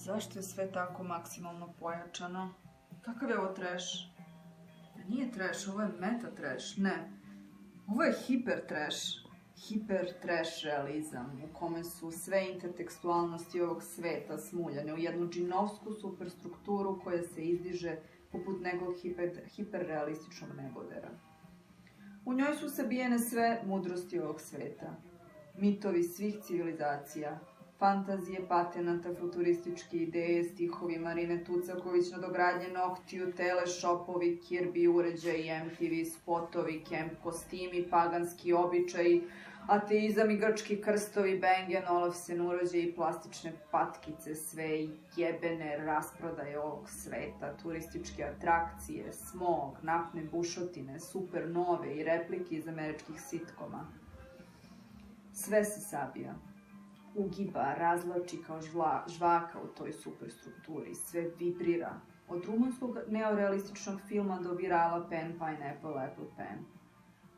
Zašto je sve tako maksimalno pojačano? Kakav je ovo trash? Nije trash, ovo je meta trash, ne. Ovo je hiper trash. Hiper trash realizam u kome su sve intertekstualnosti ovog sveta smuljane u jednu džinovsku superstrukturu koja se izdiže poput nekog hiperrealističnog nebodera. U njoj su sabijene sve mudrosti ovog sveta, mitovi svih civilizacija, fantazije, patenata, futurističke ideje, stihovi Marine Tucaković, nadogradnje noktiju, teleshopovi, Kirby uređaji, MTV spotovi, kemp kostimi, paganski običaji, ateizam i grčki krstovi, Bang & Olufsen uređaji, plastične patkice, sve jebene rasprodaje ovog sveta, turističke atrakcije, smog, naftne bušotine, supernove i replike iz američkih sitkoma. Sve se sabija. Ugiba, razlači kao žvaka u toj superstrukturi, sve vibrira. Od rumunskog neorealističnog filma do virala Pen, Pineapple, Apple Pen.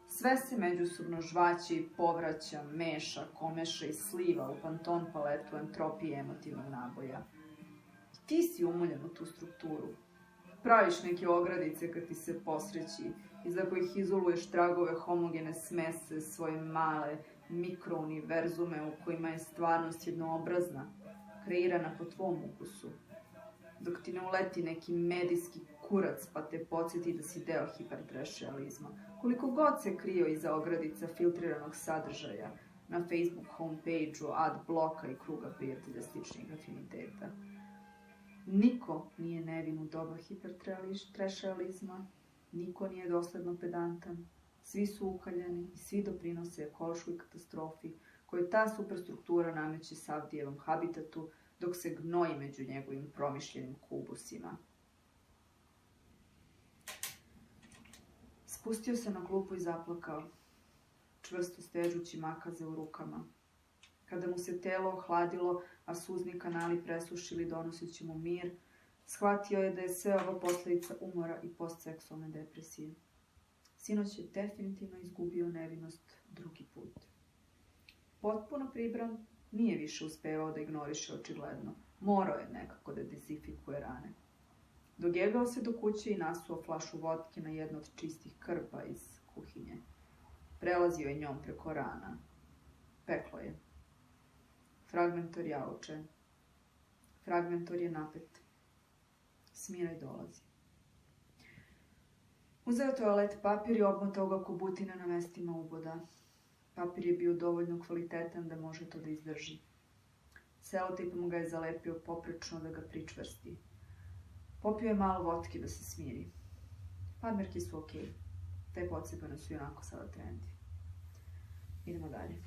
Sve se međusobno žvaći, povraća, meša, komeša i sliva u panton paletu entropije emotivnog naboja. Ti si umuljen u tu strukturu. Praviš neke ogradice kad ti se posreći, iza kojih izoluješ tragove homogene smese, svoje male mikrouniverzume u kojima je stvarnost jednoobrazna, kreirana po tvom ukusu. Dok ti ne uleti neki medijski kurac pa te podsjeti da si deo hipertrash realizma. Koliko god se krio iza ogradica filtriranog sadržaja na Facebook homepage-u, ad bloka i kruga prijatelja sličnih afiniteta. Niko nije nevin u doba hipertrash realizma, niko nije dosledno pedantan, svi su ukaljani i svi doprinose ekološkoj katastrofi koju ta superstruktura nameće Savdijevom habitatu dok se gnoji među njegovim promišljenim kubusima. Spustio se na klupu i zaplakao, čvrsto stežući makaze u rukama. Kada mu se telo ohladilo, a suzni kanali presušili donoseći mu mir, shvatio je da je sve ovo posljedica umora i postseksualne depresije. Sinoć je definitivno izgubio nevinost drugi put. Potpuno pribran, nije više uspevao da ignoriše očigledno. Morao je nekako da dezinfikuje rane. Dogegao se do kuće i nasuo flašu vodke na jedno od čistih krpa iz kuhinje. Prelazio je njom preko rana. Peklo je. Fragmentor jauče. Fragmentor je napet. Smiraj dolazi. Uzeo toalet papir i obmotao ga ko butine na mestima uboda. Papir je bio dovoljno kvalitetan da može to da izdrži. Selotejpom ga je zalepio poprečno da ga pričvrsti. Popio je malo vodke da se smiri. Farmerke su okej. Te pocepane su i onako sada trendi. Idemo dalje.